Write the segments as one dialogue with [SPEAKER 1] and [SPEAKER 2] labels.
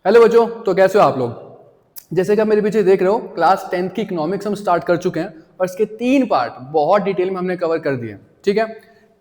[SPEAKER 1] Hello बच्चों, तो कैसे हो आप लोग। जैसे कि आप मेरे पीछे देख रहे हो, क्लास 10th की इकोनॉमिक्स हम स्टार्ट कर चुके हैं और इसके 3 पार्ट बहुत डिटेल में हमने कवर कर दिए। ठीक है,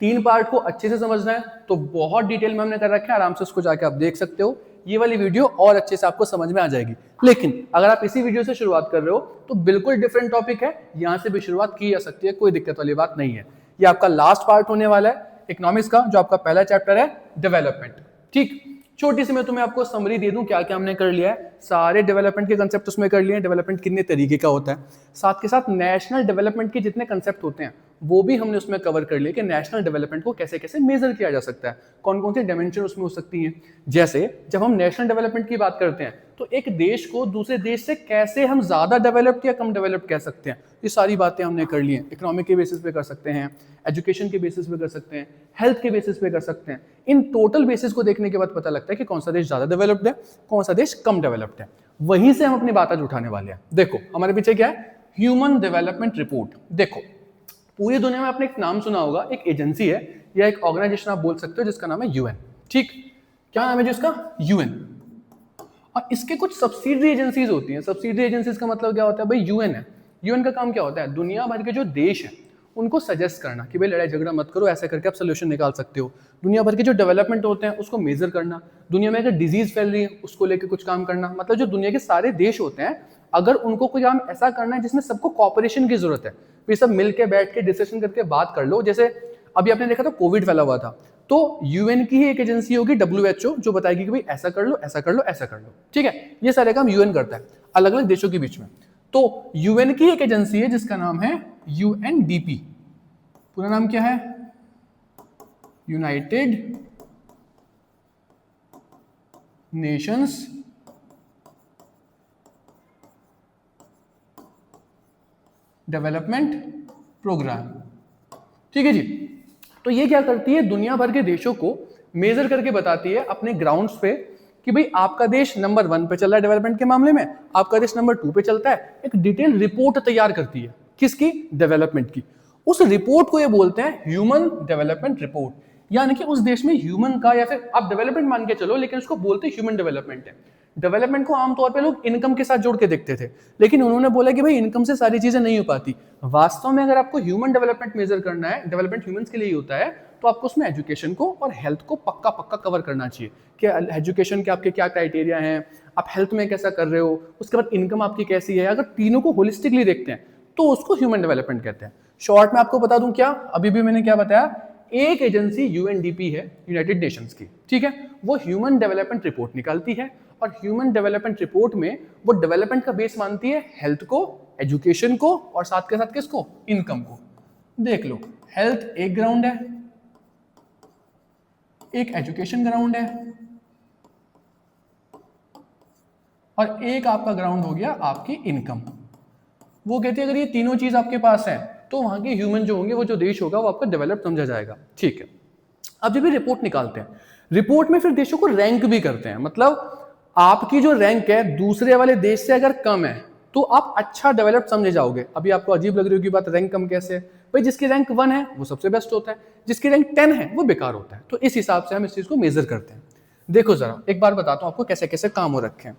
[SPEAKER 1] 3 पार्ट को अच्छे से समझना है तो बहुत डिटेल में हमने कर रखा है, आराम से उसको जाके आप देख सकते हो। ये वाली वीडियो और अच्छे से आपको समझ में आ जाएगी। लेकिन अगर आप इसी वीडियो से शुरुआत कर रहे हो तो बिल्कुल डिफरेंट टॉपिक है, यहाँ से भी शुरुआत की जा सकती है, कोई दिक्कत वाली बात नहीं है। ये आपका लास्ट पार्ट होने वाला है इकोनॉमिक्स का, जो आपका पहला चैप्टर है डेवलपमेंट। ठीक, छोटी सी मैं तुम्हें आपको समरी दे दूं क्या क्या हमने कर लिया है। सारे डेवलपमेंट के कंसेप्ट उसमें कर लिए हैं, डेवलपमेंट कितने तरीके का होता है, साथ के साथ नेशनल डेवलपमेंट के जितने कंसेप्ट होते हैं वो भी हमने उसमें कवर कर लिए कि नेशनल डेवलपमेंट को कैसे कैसे मेजर किया जा सकता है, कौन कौन सी डायमेंशन उसमें हो सकती हैं। जैसे जब हम नेशनल डेवलपमेंट की बात करते हैं तो एक देश को दूसरे देश से कैसे हम ज्यादा डेवलप्ड या कम डेवलप्ड कह सकते हैं, ये सारी बातें हमने कर ली हैं। इकोनॉमिक के बेसिस पे कर सकते हैं, एजुकेशन के बेसिस पे कर सकते हैं, हेल्थ के बेसिस पे कर सकते हैं। इन टोटल बेसिस को देखने के बाद पता लगता है कि कौन सा देश ज्यादा डेवलप्ड है, कौन सा देश कम डेवलप्ड है। वहीं से हम अपनी बात आज उठाने वाले हैं। देखो हमारे पीछे क्या है, ह्यूमन डेवलपमेंट रिपोर्ट। देखो पूरी दुनिया में आपने एक नाम सुना होगा, एक एजेंसी है या एक ऑर्गेनाइजेशन आप बोल सकते हो जिसका नाम है यूएन। ठीक, क्या नाम है जिसका, यूएन। और इसके कुछ सब्सिडरी एजेंसीज होती हैं। सब्सिडरी एजेंसीज का मतलब क्या होता है, भाई यूएन है, यूएन का काम क्या होता है, दुनिया भर के जो देश है उनको सजेस्ट करना कि भाई लड़ाई झगड़ा मत करो, ऐसा करके आप सोल्यूशन निकाल सकते हो। दुनिया भर के जो डेवलपमेंट होते हैं उसको मेजर करना, दुनिया में अगर डिजीज फैल रही है उसको लेकर कुछ काम करना। मतलब जो दुनिया के सारे देश होते हैं अगर उनको कोई काम ऐसा करना है जिसमें सबको कॉपरेशन की जरूरत है, तो सब मिलकर बैठ के डिस्कशन करके बात कर लो। जैसे अभी आपने देखा था कोविड फैला हुआ था, तो यूएन की ही एक एजेंसी होगी WHO जो बताएगी कि भाई ऐसा कर लो, ऐसा कर लो, ऐसा कर लो। ठीक है, ये सारे काम यूएन करता है अलग अलग देशों के बीच में। तो यूएन की एक एजेंसी है जिसका नाम है यूएनडीपी। पूरा नाम क्या है, यूनाइटेड नेशंस डेवलपमेंट प्रोग्राम। ठीक है जी, तो ये क्या करती है, दुनिया भर के देशों को मेजर करके बताती है अपने ग्राउंड्स पे कि भाई आपका देश नंबर 1 पे चल रहा है डेवलपमेंट के मामले में, आपका देश नंबर 2 पे चलता है। एक डिटेल रिपोर्ट तैयार करती है, किसकी, डेवलपमेंट की। उस रिपोर्ट को ये बोलते हैं ह्यूमन डेवलपमेंट रिपोर्ट। यानी कि उस देश में ह्यूमन का, या फिर आप डेवलपमेंट मान के चलो, लेकिन उसको बोलते ह्यूमन डेवलपमेंट है। डेवलपमेंट को आमतौर पे लोग इनकम के साथ जोड़ के देखते थे, लेकिन उन्होंने बोला कि भाई इनकम से सारी चीजें नहीं हो पाती। वास्तव में अगर आपको ह्यूमन डेवलपमेंट मेजर करना है, डेवलपमेंट ह्यूमंस के लिए ही होता है, तो आपको उसमें एजुकेशन को और हेल्थ को पक्का पक्का कवर करना चाहिए कि एजुकेशन के आपके क्या क्राइटेरिया हैं, आप हेल्थ में कैसा कर रहे हो, उसके बाद इनकम आपकी कैसी है। अगर तीनों को होलिस्टिकली देखते हैं तो उसको ह्यूमन डेवलपमेंट कहते हैं। शॉर्ट में आपको बता दूं क्या, अभी भी मैंने क्या बताया, एक एजेंसी यूएनडीपी है, यूनाइटेड नेशंस की। ठीक है, वो ह्यूमन डेवलपमेंट रिपोर्ट निकालती है और ह्यूमन डेवलपमेंट रिपोर्ट में वो डेवलपमेंट का बेस मानती है हेल्थ को, एजुकेशन को और साथ के साथ किसको, इनकम को। देख लो, हेल्थ एक ग्राउंड है, एक एजुकेशन ग्राउंड है और एक आपका ग्राउंड हो गया आपकी इनकम। वो कहते हैं अगर ये तीनों चीज आपके पास है तो वहां के ह्यूमन जो होंगे, वो जो देश होगा वो आपका डेवलप समझा जाएगा। ठीक है, अब जब ये रिपोर्ट निकालते हैं, रिपोर्ट में फिर देशों को रैंक भी करते हैं। मतलब आपकी जो रैंक है दूसरे वाले देश से अगर कम है तो आप अच्छा डेवलप समझे जाओगे। अभी आपको अजीब लग रही होगी बात, रैंक कम कैसे, भाई जिसकी रैंक 1 है वो सबसे बेस्ट होता है, जिसकी रैंक 10 है वो बेकार होता है। तो इस हिसाब से हम इस चीज को मेजर करते हैं। देखो जरा एक बार बताता हूं आपको कैसे कैसे काम हो रखे हैं।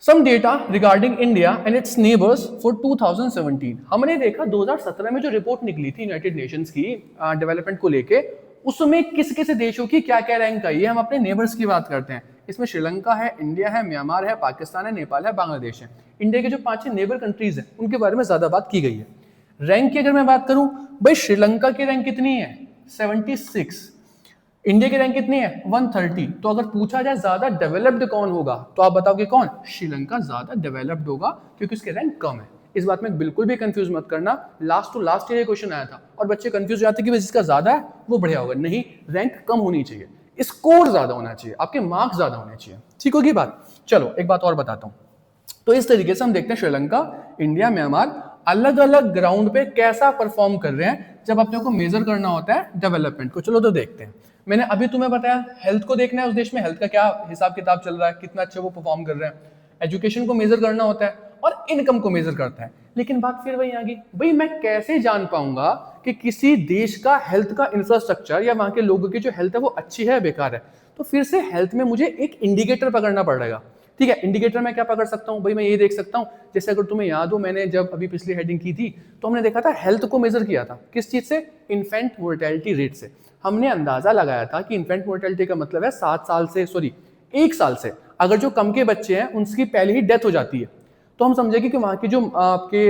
[SPEAKER 1] Some data regarding India and its neighbors for 2017। हमने देखा 2017 में जो रिपोर्ट निकली थी यूनाइटेड नेशंस की डेवलपमेंट को लेके, उसमें किस किस देशों की क्या क्या रैंक आई है। हम अपने नेबर्स की बात करते हैं, इसमें श्रीलंका है, इंडिया है, म्यांमार है, पाकिस्तान है, नेपाल है, बांग्लादेश है। इंडिया के जो 5 नेबर कंट्रीज हैं उनके बारे में ज्यादा बात की गई है। रैंक की अगर मैं बात करूं, भाई श्रीलंका की रैंक कितनी है, 76। इंडिया की रैंक कितनी है, 130। तो अगर पूछा जाए ज्यादा डेवलप्ड कौन होगा तो आप बताओगे कौन, श्रीलंका ज्यादा डेवलप्ड होगा क्योंकि उसकी रैंक कम है। इस बात में बिल्कुल भी कंफ्यूज मत करना, लास्ट टू लास्ट ये क्वेश्चन आया था और बच्चे कंफ्यूज जाते कि जिसका ज्यादा है वो बढ़िया होगा। नहीं, रैंक कम होनी चाहिए, स्कोर ज्यादा होना चाहिए, आपके मार्क्स ज्यादा होने चाहिए। ठीक होगी बात। चलो एक बात और बताता हूं। तो इस तरीके से हम देखते हैं श्रीलंका, इंडिया, म्यांमार अलग अलग ग्राउंड पे कैसा परफॉर्म कर रहे हैं जब अपने को मेजर करना होता है डेवलपमेंट को। चलो तो देखते हैं। मैंने अभी तुम्हें बताया हेल्थ को देखना है, उस देश में हेल्थ का क्या हिसाब किताब चल रहा है, कितना अच्छा वो परफॉर्म कर रहे हैं। एजुकेशन को मेजर करना होता है और इनकम को मेजर करता है। लेकिन बात फिर वही आ गई, भाई मैं कैसे जान पाऊंगा कि किसी देश का हेल्थ का इंफ्रास्ट्रक्चर या वहां के लोगों की जो हेल्थ है वो अच्छी है बेकार है। तो फिर से हेल्थ में मुझे एक इंडिकेटर पकड़ना पड़ेगा। ठीक है, इंडिकेटर में क्या पकड़ सकता हूँ भाई, मैं ये देख सकता हूँ, जैसे अगर तुम्हें याद हो मैंने जब अभी पिछली हेडिंग की थी तो हमने देखा था हेल्थ को मेजर किया था किस चीज से, इन्फेंट मोर्टेलिटी रेट से। हमने अंदाजा लगाया था कि इन्फेंट मोर्टेलिटी का मतलब है 1 साल से अगर जो कम के बच्चे हैं उनकी पहले ही डेथ हो जाती है, तो हम समझेंगे कि वहाँ की जो आपके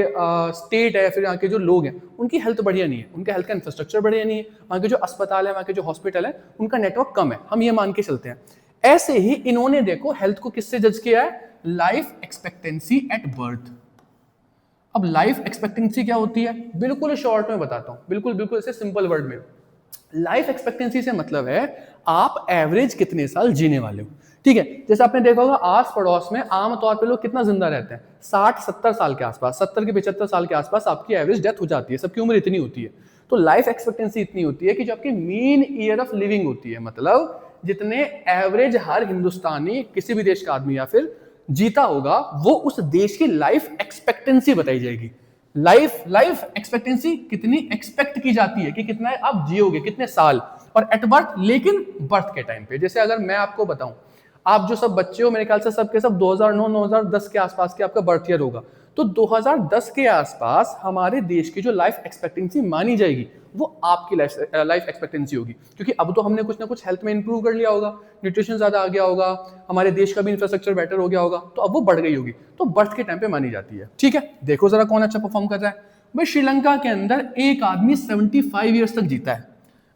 [SPEAKER 1] स्टेट है, फिर यहाँ के जो लोग हैं उनकी हेल्थ बढ़िया नहीं है, उनका हेल्थ का इंफ्रास्ट्रक्चर बढ़िया नहीं है, वहाँ के जो अस्पताल है, वहाँ के जो हॉस्पिटल है, उनका नेटवर्क कम है, हम ये मान के चलते हैं। ऐसे ही इन्होंने देखो हेल्थ को किससे जज किया है, लाइफ एक्सपेक्टेंसी एट बर्थ। अब लाइफ एक्सपेक्टेंसी क्या होती है, बिल्कुल शॉर्ट में बताता हूँ, बिल्कुल ऐसे सिंपल वर्ड में। लाइफ एक्सपेक्टेंसी से मतलब है आप एवरेज कितने साल जीने वाले हो, ठीक है। जैसे आपने देखा होगा आस पड़ोस में आमतौर पे लोग कितना जिंदा रहते हैं, 60-70 साल के आसपास, 70 के 75 साल के आसपास आपकी एवरेज डेथ हो जाती है, सबकी उम्र इतनी होती है। तो लाइफ एक्सपेक्टेंसी इतनी होती है कि जो आपकी मीन ईयर ऑफ लिविंग होती है, मतलब जितने एवरेज हर हिंदुस्तानी किसी भी देश का आदमी या फिर जीता होगा, वो उस देश की लाइफ एक्सपेक्टेंसी बताई जाएगी। लाइफ एक्सपेक्टेंसी कितनी एक्सपेक्ट की जाती है कि कितना आप जियोगे, कितने साल, और एट बर्थ, लेकिन बर्थ के टाइम पे। जैसे अगर मैं आपको बताऊं, आप जो सब बच्चे हो मेरे ख्याल से सबके सब 2009-2010 के आसपास के आपका बर्थ ईयर होगा, तो 2010 के आसपास हमारे देश की जो लाइफ एक्सपेक्टेंसी मानी जाएगी वो आपकी लाइफ एक्सपेक्टेंसी होगी, क्योंकि अब तो हमने कुछ ना कुछ हेल्थ में इंप्रूव कर लिया होगा, न्यूट्रिशन ज्यादा आ गया होगा, हमारे देश का भी इंफ्रास्ट्रक्चर बेटर हो गया होगा, तो अब वो बढ़ गई होगी, तो बर्थ के टाइम पे मानी जाती है। ठीक है, देखो जरा कौन अच्छा परफॉर्म कर रहा है। भाई श्रीलंका के अंदर एक आदमी 75 ईयर्स तक जीता है,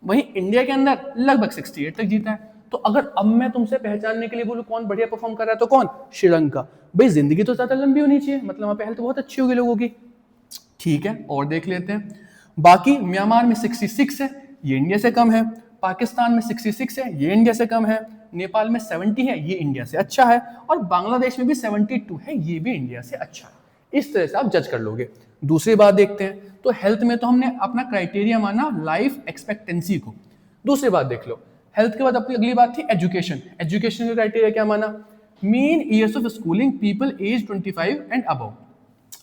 [SPEAKER 1] वहीं इंडिया के अंदर लगभग 68 तक जीता है। तो अगर अब मैं तुमसे पहचानने के लिए बोलूं कौन बढ़िया परफॉर्म कर रहा है, तो कौन, श्रीलंका। भाई जिंदगी तो ज्यादा लंबी होनी चाहिए, मतलब वहां पे हेल्थ बहुत अच्छी होगी लोगों की। ठीक है, और देख लेते हैं। बाकी म्यांमार में 66 है, ये इंडिया से कम है। पाकिस्तान में 66 है, ये इंडिया से कम है। नेपाल में 70 है, ये इंडिया से अच्छा है। और बांग्लादेश में भी 72 है, ये भी इंडिया से अच्छा है। इस तरह से आप जज कर लोगे। दूसरी बात देखते हैं, तो हेल्थ में तो हमने अपना क्राइटेरिया माना लाइफ एक्सपेक्टेंसी को। दूसरी बात देख लो, हेल्थ के बाद अपनी अगली बात थी एजुकेशन। एजुकेशन का क्राइटेरिया क्या माना, mean years of schooling people age 25 and above.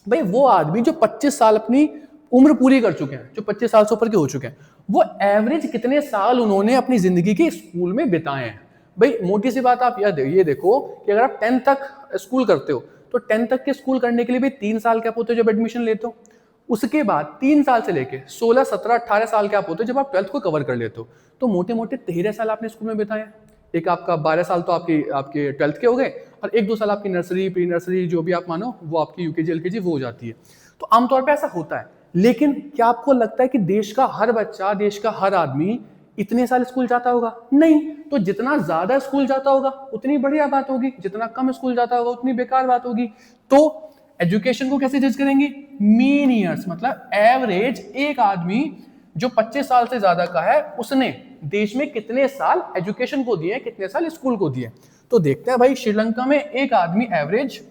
[SPEAKER 1] भाई वो आदमी जो 25 साल अपनी उम्र पूरी कर चुके हैं, जो 25 साल से ऊपर के हो चुके हैं, वो एवरेज कितने साल उन्होंने अपनी जिंदगी के स्कूल में बिताए हैं। भाई मोटी सी बात आप ये देखो कि अगर आप 10th तक स्कूल करते हो, तो 10th तक के स्कूल करने के लिए भी 3 साल के आप होते हो जब एडमिशन लेते हो। उसके बाद 3 साल से लेके 16, 17, 18 साल के आप होते हो जब आप 12th को कवर कर लेते हो। तो मोटे मोटे 13 साल आपने स्कूल में बिताए। एक आपका 12 साल तो आपके 12th के हो गए, और 1-2 साल आपकी नर्सरी, प्री नर्सरी, जो भी आप मानो, वो आपकी यूकेजी एलकेजी वो हो जाती है। तो आमतौर पर ऐसा होता है। लेकिन क्या आपको लगता है कि देश का हर बच्चा, देश का हर आदमी इतने साल स्कूल जाता होगा? नहीं। तो जितना ज्यादा स्कूल जाता होगा उतनी बढ़िया बात होगी, जितना कम स्कूल जाता होगा उतनी बेकार बात होगी। तो एजुकेशन को कैसे जज करेंगे, मीन ईयर्स, मतलब एवरेज एक आदमी जो 25 साल से ज्यादा का है उसने देश में कितने साल एजुकेशन को दिए, कितने साल स्कूल को दिए। तो देखते हैं भाई श्रीलंका में एक आदमी एवरेज,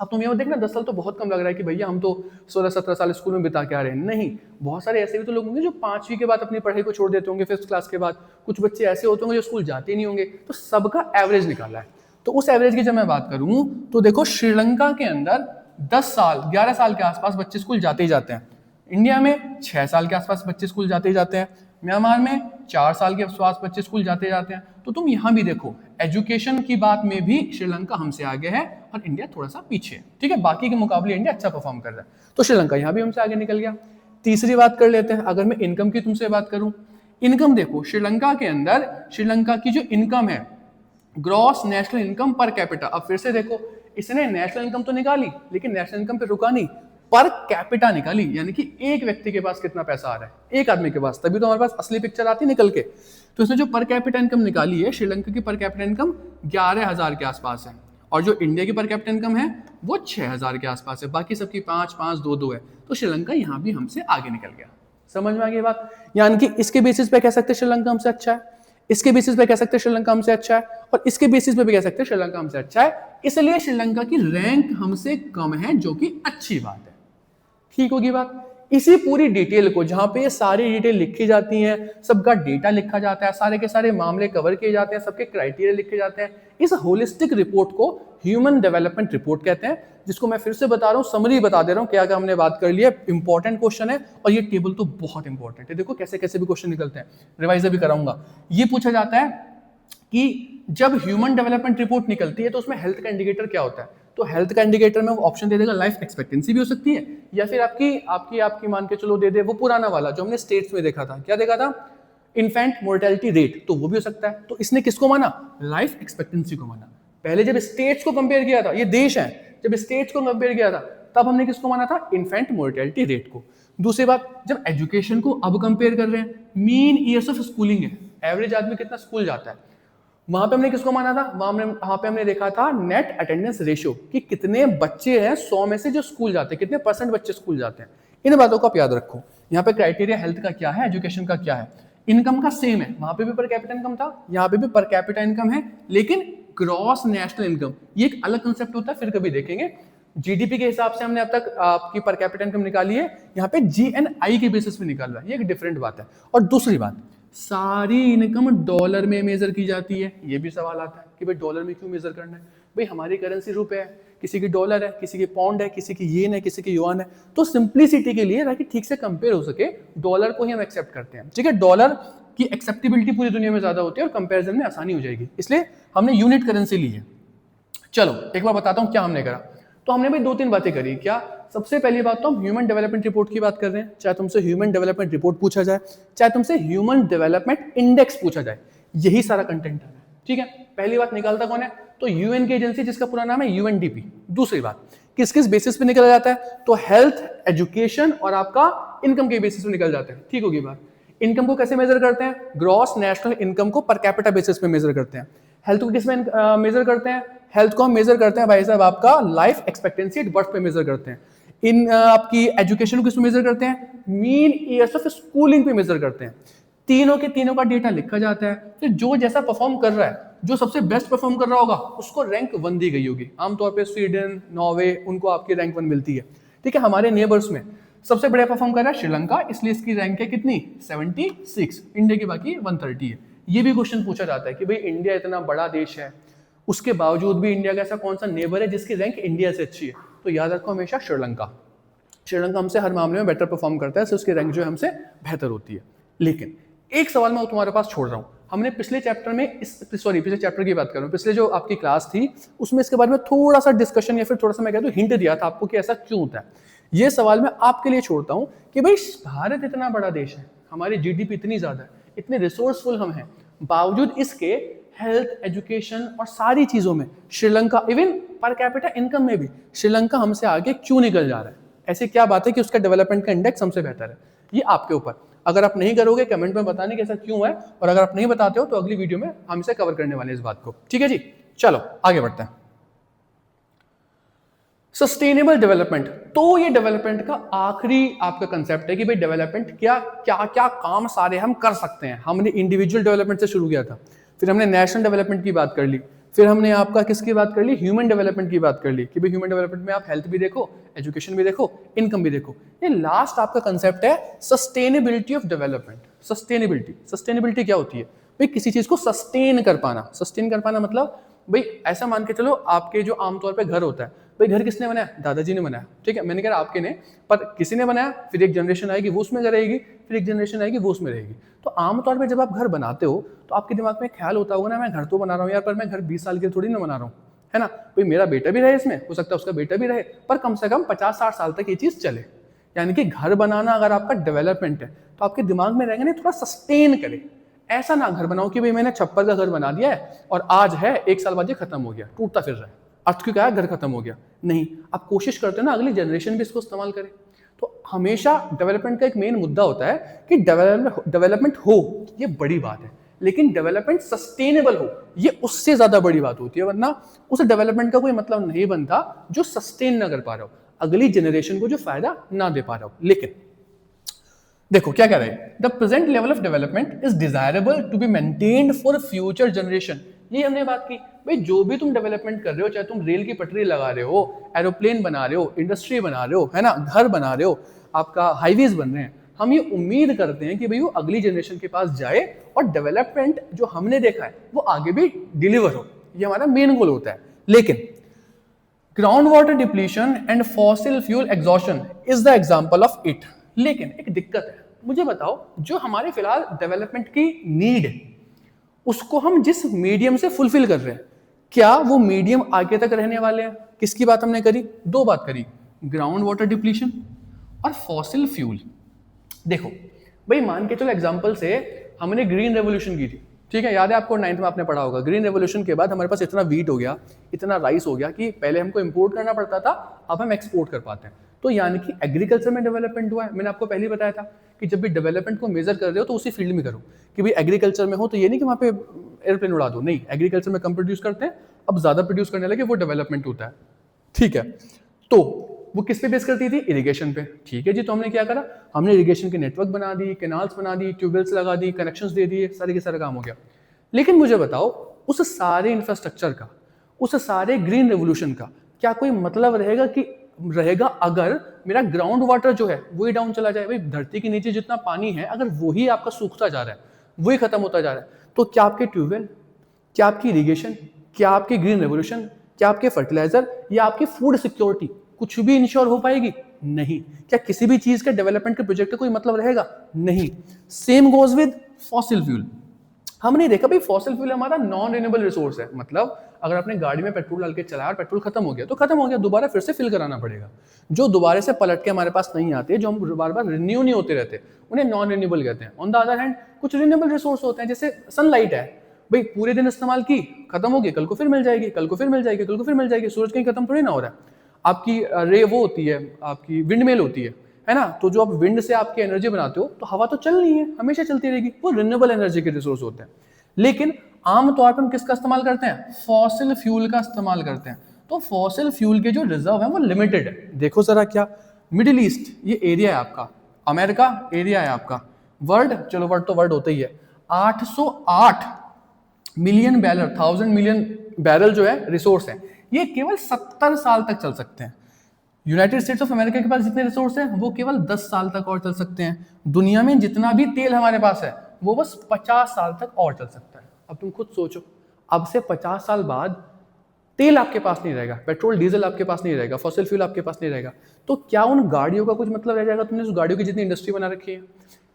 [SPEAKER 1] अब तुम ये देखना 10 साल तो बहुत कम लग रहा है कि भैया हम तो 16-17 साल स्कूल में बिता के आ रहे हैं। नहीं, बहुत सारे ऐसे भी तो लोग होंगे जो 5वीं के बाद अपनी पढ़ाई को छोड़ देते होंगे, 5th क्लास के बाद। कुछ बच्चे ऐसे होते होंगे जो स्कूल जाते ही नहीं होंगे। तो सबका एवरेज निकाला है। तो उस एवरेज की जब मैं बात करूं तो देखो श्रीलंका के अंदर 10 साल 11 साल के आसपास बच्चे स्कूल जाते ही जाते हैं। इंडिया में 6 साल के आसपास बच्चे स्कूल जाते ही जाते हैं। म्यांमार में 4 साल के आसपास बच्चे स्कूल जाते जाते हैं। तो तुम यहां भी देखो एजुकेशन की बात में भी श्रीलंका हमसे आगे है और इंडिया थोड़ा सा पीछे है। ठीक है, बाकी के मुकाबले इंडिया अच्छा परफॉर्म कर रहा है, तो श्रीलंका यहां भी हमसे आगे निकल गया। तीसरी बात कर लेते हैं, अगर मैं इनकम की तुमसे बात करूं, इनकम देखो श्रीलंका के अंदर, श्रीलंका की जो इनकम है gross national income per capita. अब फिर से देखो, इसने नेशनल इनकम तो निकाली लेकिन नेशनल इनकम पे रुका नहीं, पर कैपिटा निकाली, यानी कि एक व्यक्ति के पास कितना पैसा आ रहा है, एक आदमी के पास, तभी तो हमारे पास असली पिक्चर आती निकल के। तो इसने जो पर कैपिटा इनकम निकाली है, श्रीलंका की पर कैपिटा इनकम 11,000 के आसपास है, और जो इंडिया की पर कैपिटा इनकम है वो 6,000 के आसपास है, बाकी सबकी 5-5, 2-2 है। तो श्रीलंका यहाँ भी हमसे आगे निकल गया। समझ में आ गई बात? यानी कि इसके बेसिस पे कह सकते हैं श्रीलंका हमसे अच्छा है, इसके बेसिस पे कह सकते हैं श्रीलंका हमसे अच्छा है, और इसके बेसिस पे भी कह सकते हैं श्रीलंका हमसे अच्छा है। इसलिए श्रीलंका की रैंक हमसे कम है, जो कि अच्छी बात है। ठीक होगी बात? इसी पूरी डिटेल को, जहां पे ये सारी डिटेल लिखी जाती हैं, सबका डेटा लिखा जाता है, सारे के सारे मामले कवर किए जाते हैं, सबके क्राइटेरिया लिखे जाते हैं, इस होलिस्टिक रिपोर्ट को ह्यूमन डेवलपमेंट रिपोर्ट कहते हैं, जिसको मैं फिर से बता रहा हूं, समरी बता दे रहा हूं, क्या क्या हमने बात कर लिया। इंपॉर्टेंट क्वेश्चन है और ये टेबल तो बहुत इंपॉर्टेंट है। देखो कैसे कैसे भी क्वेश्चन निकलते हैं, रिवाइज भी कराऊंगा। ये पूछा जाता है कि जब ह्यूमन डेवलपमेंट रिपोर्ट निकलती है तो उसमें हेल्थ का इंडिकेटर क्या होता है, तो हेल्थ का इंडिकेटर में वो ऑप्शन दे देगा लाइफ एक्सपेक्टेंसी भी हो सकती है, या फिर आपकी आपकी आपकी मान के चलो दे दे वो पुराना वाला जो हमने स्टेट्स में देखा था, क्या देखा था, इन्फेंट मोर्टेलिटी रेट, तो वो भी हो सकता है। तो इसने किसको माना, लाइफ एक्सपेक्टेंसी को माना। पहले जब स्टेट्स को कंपेयर किया था, ये देश है, जब स्टेट्स को कंपेयर किया था तब हमने किसको माना था, इन्फेंट मोर्टेलिटी रेट को। दूसरी बात, जब एजुकेशन को अब कंपेयर कर रहे हैं, मीन ईयर्स ऑफ स्कूलिंग है, एवरेज आदमी कितना स्कूल जाता है, वहां पे हमने किसको माना था, वहां पे हमने देखा था नेट अटेंडेंस रेशियो, कि कितने बच्चे हैं 100 में से जो स्कूल जाते हैं, कितने परसेंट बच्चे स्कूल जाते हैं। इन बातों को आप याद रखो। यहाँ पे क्राइटेरिया हेल्थ का क्या है, एजुकेशन का क्या है, इनकम का सेम है, वहां पे भी पर कैपिटा इनकम था, यहाँ पे भी पर कैपिटा इनकम है, लेकिन ग्रॉस नेशनल इनकम ये एक अलग कंसेप्ट होता है, फिर कभी देखेंगे। जीडीपी के हिसाब से हमने अब तक आपकी पर कैपिटा इनकम निकाली है, यहाँ पे जीएनआई के बेसिस पे निकाल रहा है, ये एक डिफरेंट बात है। और दूसरी बात, सारी इनकम डॉलर में मेजर की जाती है, ये भी सवाल आता है कि भाई डॉलर में क्यों मेजर करना है, भाई हमारी करेंसी रुपए है, किसी की डॉलर है, किसी की पाउंड है, किसी की येन है, किसी की युआन है, तो सिंप्लिसिटी के लिए ताकि ठीक से कंपेयर हो सके डॉलर को ही हम एक्सेप्ट करते हैं, ठीक है। डॉलर की एक्सेप्टेबिलिटी पूरी दुनिया में ज्यादा होती है और कंपेरिजन में आसानी हो जाएगी, इसलिए हमने यूनिट करेंसी ली है। चलो एक बार बताता हूं क्या हमने करा। तो हमने भाई 2-3 बातें करी। क्या, सबसे पहली बात तो हम ह्यूमन डेवलपमेंट रिपोर्ट की बात कर रहे हैं, चाहे तुमसे ह्यूमन डेवलपमेंट रिपोर्ट पूछा जाए, चाहे तुमसे ह्यूमन डेवलपमेंट इंडेक्स पूछा जाए, यही सारा कंटेंट है, ठीक है। पहली बात, निकालता कौन है, तो यूएन की एजेंसी जिसका पूरा नाम है यूएनडीपी। दूसरी बात, किस किस बेसिस पे निकला जाता है, तो हेल्थ, एजुकेशन और आपका इनकम के बेसिस पे निकल जाता है, ठीक होगी बात। इनकम को कैसे मेजर करते हैं, ग्रॉस नेशनल इनकम को पर कैपिटा बेसिस पे मेजर करते हैं। हेल्थ को किस में मेजर करते हैं, हेल्थ को हम मेजर करते हैं भाई साहब आपका लाइफ एक्सपेक्टेंसी एट बर्थ पे मेजर करते हैं। इन आपकी एजुकेशन को किस में मेजर करते हैं, मीन ईयर्स ऑफ स्कूलिंग पे मेजर करते हैं। तीनों के तीनों का डेटा लिखा जाता है, फिर जो जैसा परफॉर्म कर रहा है, जो सबसे बेस्ट परफॉर्म कर रहा होगा उसको रैंक 1 दी गई होगी। आमतौर पे स्वीडन, नॉर्वे, उनको आपकी रैंक 1 मिलती है, ठीक है। हमारे नेबर्स में सबसे बढ़िया परफॉर्म कर रहा है श्रीलंका, इसलिए इसकी रैंक है कितनी, 76, इंडिया की बाकी 130 है। ये भी क्वेश्चन पूछा जाता है कि भाई इंडिया इतना बड़ा देश है, उसके बावजूद भी इंडिया का ऐसा कौन सा नेबर है जिसकी रैंक इंडिया से अच्छी है, तो याद रखो हमेशा श्रीलंका। श्रीलंका हमसे हर मामले में बेटर परफॉर्म करता है, उसकी रैंक जो है हमसे बेहतर होती है। लेकिन एक सवाल मैं तुम्हारे पास छोड़ रहा हूँ, हमने पिछले चैप्टर में पिछले चैप्टर की बात कर रहा हूँ, पिछले जो आपकी क्लास थी उसमें इसके बारे में थोड़ा सा डिस्कशन या फिर थोड़ा सा मैं कह दूं हिंट दिया था आपको कि ऐसा क्यों होता है। ये सवाल मैं आपके लिए छोड़ता हूँ कि भाई भारत इतना बड़ा देश है, हमारी जीडीपी इतनी ज्यादा है, इतने रिसोर्सफुल हम हैं, बावजूद इसके हेल्थ, एजुकेशन और सारी चीजों में Sri Lanka, even per capita income में भी श्रीलंका हमसे आगे क्यों निकल जा रहा है। ऐसी क्या बात है कि उसका डेवलपमेंट का इंडेक्स हमसे बेहतर है, ये आपके ऊपर। अगर आप नहीं करोगे कमेंट में बताने कि ऐसा क्यों है, और अगर आप नहीं बताते हो तो अगली वीडियो में हम इसे कवर करने वाले हैं इस बात को, ठीक है जी। चलो आगे बढ़ते हैं। सस्टेनेबल डेवलपमेंट, तो ये डेवलपमेंट का आखिरी आपका कंसेप्ट है कि भाई डेवलपमेंट क्या क्या क्या काम सारे हम कर सकते हैं। हमने इंडिविजुअल डेवलपमेंट से शुरू किया था, फिर हमने नेशनल डेवलपमेंट की बात कर ली, फिर हमने आपका किसकी बात कर ली, ह्यूमन डेवलपमेंट की बात कर ली कि भाई ह्यूमन डेवलपमेंट में आप हेल्थ भी देखो, एजुकेशन भी देखो, इनकम भी देखो। ये लास्ट आपका कंसेप्ट है सस्टेनेबिलिटी ऑफ डेवलपमेंट। सस्टेनेबिलिटी क्या होती है, भाई किसी चीज को सस्टेन कर पाना। सस्टेन कर पाना मतलब भाई ऐसा मान के चलो आपके जो आमतौर पे घर होता है, भाई घर किसने बनाया, दादाजी ने बनाया, ठीक है, मैंने कहा आपके ने, पर किसी ने बनाया, फिर एक जनरेशन आएगी वो उसमें रहेगी, फिर एक जनरेशन आएगी वो उसमें रहेगी। तो आमतौर पे जब आप घर बनाते हो तो आपके दिमाग में ख्याल होता होगा ना, मैं घर तो बना रहा हूँ यार, पर मैं घर 20 साल के थोड़ी ना बना रहा हूँ, है ना, भाई मेरा बेटा भी रहे इसमें, हो सकता है उसका बेटा भी रहे, पर कम से कम 50-60 साल तक ये चीज चले। यानी कि घर बनाना अगर आपका डेवलपमेंट है तो आपके दिमाग में रहेगा ना थोड़ा सस्टेन करे। ऐसा ना घर बनाओ कि भाई मैंने छप्पर का घर बना दिया है और आज है 1 साल बाद ये खत्म हो गया, टूटता फिर रहा है, अर्थ क्यों क्या है, घर खत्म हो गया। नहीं, आप कोशिश करते हो ना अगली जनरेशन भी इसको इस्तेमाल करे। तो हमेशा डेवलपमेंट का एक मेन मुद्दा होता है कि डेवलपमेंट हो, ये बड़ी बात है, लेकिन डेवलपमेंट सस्टेनेबल हो ये उससे ज्यादा बड़ी बात होती है। वरना उस डेवलपमेंट का कोई मतलब नहीं बनता जो सस्टेन ना कर पा रहा हो, अगली जनरेशन को जो फायदा ना दे पा रहा हो। लेकिन देखो क्या कह रहे हैं, the present level of development is desirable to be maintained for future generation. ये हमने बात की, भाई जो भी तुम डेवलपमेंट कर रहे हो, चाहे तुम रेल की पटरी लगा रहे हो, एरोप्लेन बना रहे हो, इंडस्ट्री बना रहे हो, है ना, घर बना रहे हो, आपका हाईवेज बन रहे हैं, हम ये उम्मीद करते हैं कि भाई वो अगली जनरेशन के पास जाए और डेवलपमेंट जो हमने देखा है वो आगे भी डिलीवर हो, ये हमारा मेन गोल होता है। लेकिन ground water depletion and fossil fuel exhaustion is the example of it. लेकिन एक दिक्कत है, मुझे बताओ जो हमारे फिलहाल डेवलपमेंट की नीड है उसको हम जिस मीडियम से फुलफिल कर रहे हैं, क्या वो मीडियम आगे तक रहने वाले हैं? किसकी बात हमने करी? दो बात करी, ग्राउंड वाटर डिप्लीशन और फॉसिल फ्यूल। देखो भाई, मान के चलो एग्जांपल से हमने ग्रीन रेवोल्यूशन की थी, ठीक है, याद है आपको, 9th में आपने पढ़ा होगा। ग्रीन रेवोल्यूशन के बाद हमारे पास इतना वीट हो गया, इतना राइस हो गया कि पहले हमको इंपोर्ट करना पड़ता था, अब हम एक्सपोर्ट कर पाते हैं। तो यानी कि एग्रीकल्चर में डेवलपमेंट हुआ है। मैंने आपको पहले ही बताया था कि जब भी डेवलपमेंट को मेजर कर रहे हो तो उसी फील्ड में करो, कि भाई एग्रीकल्चर में हो तो ये नहीं कि वहाँ पे एयरप्लेन उड़ा दो, नहीं, एग्रीकल्चर में कम प्रोड्यूस करते हैं, अब ज्यादा प्रोड्यूस करने लगे, वो डेवलपमेंट होता है, ठीक है। तो वो किस पे बेस करती थी? इरिगेशन पे, ठीक है जी। तो हमने क्या करा, हमने इरिगेशन के नेटवर्क बना दी, कैनाल्स बना दी, ट्यूबवेल्स लगा दी, कनेक्शंस दे दिए, सारे के सारा काम हो गया। लेकिन मुझे बताओ, उस सारे इंफ्रास्ट्रक्चर का, उस सारे ग्रीन रेवोल्यूशन का क्या कोई मतलब रहेगा अगर मेरा ग्राउंड वाटर जो है वही डाउन चला जाए? भाई धरती के नीचे जितना पानी है, अगर वही आपका सूखता जा रहा है, वही खत्म होता जा रहा है, तो क्या आपके ट्यूबवेल, क्या आपकी इरिगेशन, क्या आपकी ग्रीन रेवोल्यूशन, क्या आपके फर्टिलाइजर या आपकी फूड सिक्योरिटी कुछ भी इंश्योर हो पाएगी? नहीं। क्या किसी भी चीज के डेवलपमेंट के प्रोजेक्ट का कोई मतलब रहेगा? नहीं। Same goes with fossil fuel. हमने देखा भाई, फॉसिल फ्यूल हमारा नॉन रिन्यूएबल रिसोर्स है, मतलब अगर आपने गाड़ी में पेट्रोल डाल के चलाया और पेट्रोल खत्म हो गया तो खत्म हो गया, दोबारा फिर से फिल कराना पड़ेगा। जो दोबारा से पलट के हमारे पास नहीं आते, जो हम बार बार रिन्यू नहीं होते रहते, उन्हें नॉन रिन्यूएबल कहते हैं। ऑन द अदर हैंड कुछ रिन्यूएबल रिसोर्स होते हैं, जैसे सनलाइट है, भाई पूरे दिन इस्तेमाल की, खत्म हो गई, कल को फिर मिल जाएगी, कल को फिर मिल जाएगी, कल को फिर मिल जाएगी, सूरज कहीं खत्म थोड़ी ना हो रहा है। आपकी रे वो होती है, आपकी विंड मिल होती है ना, तो जो आप विंड से आपकी एनर्जी बनाते हो, तो हवा तो चल रही है, हमेशा चलती रहेगी, वो रिन्यूएबल एनर्जी के रिसोर्स होते हैं। लेकिन आमतौर पर हम किसका इस्तेमाल करते हैं? फॉसिल फ्यूल का इस्तेमाल करते हैं। तो फॉसिल फ्यूल के जो रिजर्व है वो लिमिटेड है। देखो जरा, क्या मिडिल ईस्ट ये एरिया है आपका, अमेरिका एरिया है आपका, वर्ल्ड, चलो वर्ल्ड तो वर्ल्ड होता ही है, 808 मिलियन बैरल, 1000 मिलियन बैरल जो है रिसोर्स है, ये केवल 70 साल तक चल सकते हैं। यूनाइटेड स्टेट्स ऑफ अमेरिका के पास जितने रिसोर्स हैं वो केवल 10 साल तक और चल सकते हैं। दुनिया में जितना भी तेल हमारे पास है वो बस 50 साल तक और चल सकता है। अब तुम खुद सोचो, अब से 50 साल बाद तेल आपके पास नहीं रहेगा, पेट्रोल डीजल आपके पास नहीं रहेगा, फॉसिल फ्यूल आपके पास नहीं रहेगा, तो क्या उन गाड़ियों का कुछ मतलब रह जाएगा? तुमने उस गाड़ियों की जितनी इंडस्ट्री बना रखी है,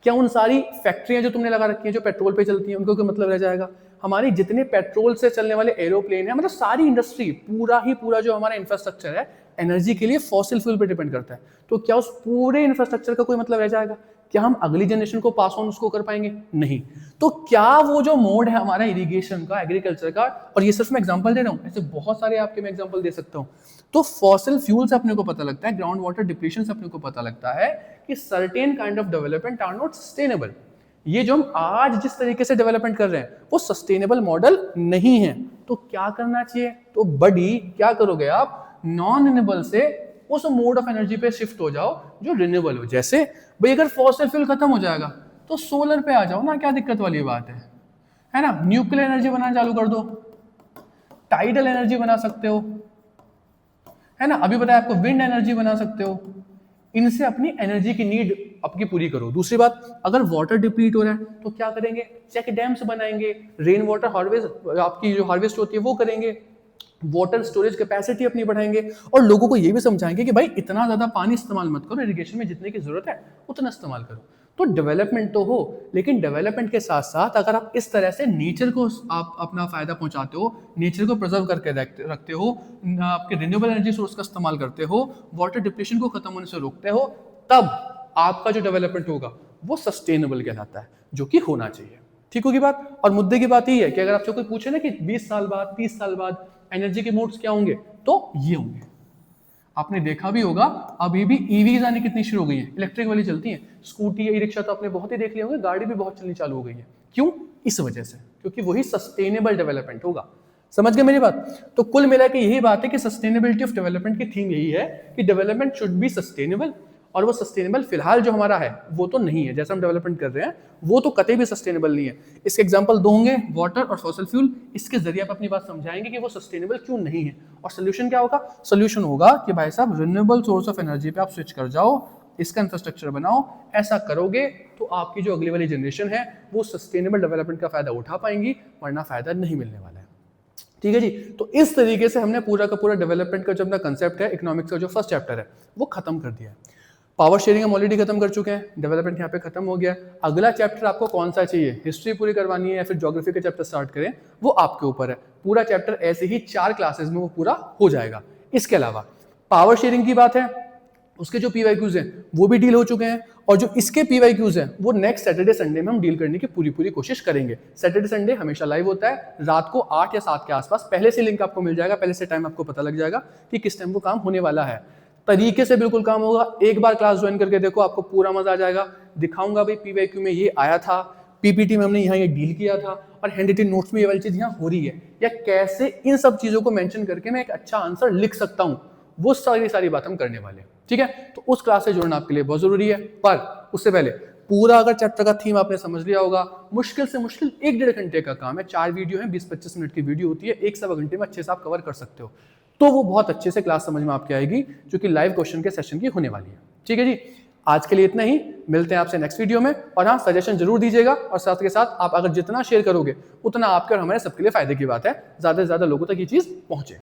[SPEAKER 1] क्या उन सारी फैक्ट्रियां जो तुमने लगा रखी हैं जो पेट्रोल पे चलती हैं, उनको कोई मतलब रह जाएगा? हमारी जितने पेट्रोल से चलने वाले एरोप्लेन है, मतलब सारी इंडस्ट्री, पूरा जो हमारा इंफ्रास्ट्रक्चर है एनर्जी के लिए फॉसिल फ्यूल पे डिपेंड करता है, तो क्या उस पूरे इंफ्रास्ट्रक्चर का कोई मतलब रह जाएगा? क्या हम अगली जनरेशन को पास ऑन उसको कर पाएंगे? नहीं। तो क्या वो जो मोड है हमारा इरिगेशन का, एग्रीकल्चर का, और ये सिर्फ मैं एग्जांपल दे रहा हूँ, ऐसे बहुत सारे आपके मैं एग्जांपल दे सकता हूँ। तो फॉसिल फ्यूल से अपने को पता लगता है, ग्राउंड वाटर डिप्लीशन से अपने को पता लगता है कि certain kind of development are not sustainable. ये जो हम आज जिस तरीके से डेवलपमेंट कर रहे हैं वो सस्टेनेबल मॉडल नहीं है। तो क्या करना चाहिए? तो बड़ी क्या करोगे आप? नॉन रिन्यूएबल से उस मोड ऑफ एनर्जी पे शिफ्ट हो जाओ जो रिन्यूएबल हो। जैसे भाई अगर फॉसिल फ्यूल खत्म हो जाएगा तो सोलर पे आ जाओ ना, क्या दिक्कत वाली बात है ना? न्यूक्लियर एनर्जी बनाना चालू कर दो, टाइडल एनर्जी बना सकते हो, है ना, अभी बताया आपको, विंड एनर्जी बना सकते हो, इनसे अपनी एनर्जी की नीड आपकी पूरी करो। दूसरी बात, अगर वाटर डिप्लीट हो रहा है तो क्या करेंगे? चेक डैम्स बनाएंगे, रेन वाटर हार्वेस्ट, आपकी जो हार्वेस्ट होती है वो करेंगे, वाटर स्टोरेज कैपेसिटी अपनी बढ़ाएंगे, और लोगों को ये भी समझाएंगे कि भाई इतना ज्यादा पानी इस्तेमाल मत करो, इरिगेशन में जितने की जरूरत है उतना इस्तेमाल करो। तो डेवलपमेंट तो हो, लेकिन डेवलपमेंट के साथ साथ अगर आप इस तरह से नेचर को आप अपना फायदा पहुंचाते हो, नेचर को प्रिजर्व करके रखते हो, आपके रिन्यूएबल एनर्जी सोर्स का इस्तेमाल करते हो, वाटर डिप्लीशन को खत्म होने से रोकते हो, तब आपका जो डेवलपमेंट होगा वो सस्टेनेबल कहलाता है, जो कि होना चाहिए। ठीक होगी बात? और मुद्दे की बात यही है कि अगर आपसे कोई पूछे ना कि 20 साल बाद, 30 साल बाद एनर्जी के मोड्स क्या होंगे, तो ये होंगे। आपने देखा भी होगा अभी भी ईवीज आने कितनी शुरू हो गई है, इलेक्ट्रिक वाली चलती हैं, स्कूटी या ई रिक्शा तो आपने बहुत ही देख लिया होंगे, गाड़ी भी बहुत चलनी चालू हो गई है। क्यों? इस वजह से, क्योंकि वही सस्टेनेबल डेवलपमेंट होगा। समझ गए मेरी बात? तो कुल मिला के यही बात है कि सस्टेनेबिलिटी ऑफ डेवलपमेंट की थीम यही है कि डेवलपमेंट शुड बी सस्टेनेबल, और वो सस्टेनेबल फिलहाल जो हमारा है वो तो नहीं है, जैसा हम डेवलपमेंट कर रहे हैं वो तो कतई भी सस्टेनेबल नहीं है। इसके एग्जांपल दो होंगे, वाटर और फॉसिल फ्यूल, इसके जरिए आप अपनी बात समझाएंगे कि वो सस्टेनेबल क्यों नहीं है। और सोल्यूशन क्या होगा? सोल्यूशन होगा कि भाई साहब रिन्यूएबल सोर्स ऑफ एनर्जी पे आप स्विच कर जाओ, इसका इंफ्रास्ट्रक्चर बनाओ। ऐसा करोगे तो आपकी जो अगली वाली जनरेशन है वो सस्टेनेबल डेवलपमेंट का फायदा उठा पाएंगी, वरना फायदा नहीं मिलने वाला है। ठीक है जी। तो इस तरीके से हमने पूरा का पूरा डेवलपमेंट का जो अपना कंसेप्ट है, इकोनॉमिक्स का जो फर्स्ट चैप्टर है वो खत्म कर दिया है। पावर शेयरिंग हम ऑलरेडी खत्म कर चुके हैं, डेवलपमेंट यहाँ पे खत्म हो गया। अगला चैप्टर आपको कौन सा चाहिए, हिस्ट्री पूरी करवानी है या फिर ज्योग्राफी के चैप्टर स्टार्ट करें, वो आपके ऊपर है। पूरा चैप्टर ऐसे ही 4 क्लासेस में वो पूरा हो जाएगा। इसके अलावा पावर शेयरिंग की बात है, उसके जो पीवाईक्यूज हैं वो भी डील हो चुके हैं, और जो इसके पीवाईक्यूज हैं वो नेक्स्ट सैटरडे संडे में हम डील करने की पूरी कोशिश करेंगे। सैटरडे संडे हमेशा लाइव होता है, रात को 8 या 7 के आसपास पहले से लिंक आपको मिल जाएगा, पहले से टाइम आपको पता लग जाएगा कि किस टाइम वो काम होने वाला है। तरीके से बिल्कुल काम होगा, एक बार क्लास ज्वाइन करके देखो, आपको पूरा मजा आ जाएगा। दिखाऊंगा भाई पीवाईक्यू में ये आया था, पीपीटी में हमने यहाँ ये डील किया था, और हैंड रिटन नोट्स में ये वाली चीज यहाँ हो रही है, या कैसे इन सब चीजों को मेंशन करके मैं एक अच्छा आंसर लिख सकता हूँ, वो सारी बात हम करने वाले हैं। ठीक है, तो उस क्लास से जुड़ना आपके लिए बहुत जरूरी है। पर उससे पहले पूरा अगर चैप्टर का थीम आपने समझ लिया होगा, मुश्किल से मुश्किल 1-1.5 घंटे का काम है, 4 वीडियो है, 20-25 मिनट की वीडियो होती है, 1-1.25 घंटे में अच्छे से आप कवर कर सकते हो, तो वो बहुत अच्छे से क्लास समझ में आपके आएगी, जो कि लाइव क्वेश्चन के सेशन की होने वाली है। ठीक है जी, आज के लिए इतना ही, मिलते हैं आपसे नेक्स्ट वीडियो में। और हाँ, सजेशन जरूर दीजिएगा, और साथ के साथ आप अगर जितना शेयर करोगे उतना आपके और हमारे सबके लिए फायदे की बात है, ज्यादा से ज्यादा लोगों तक ये चीज पहुंचे।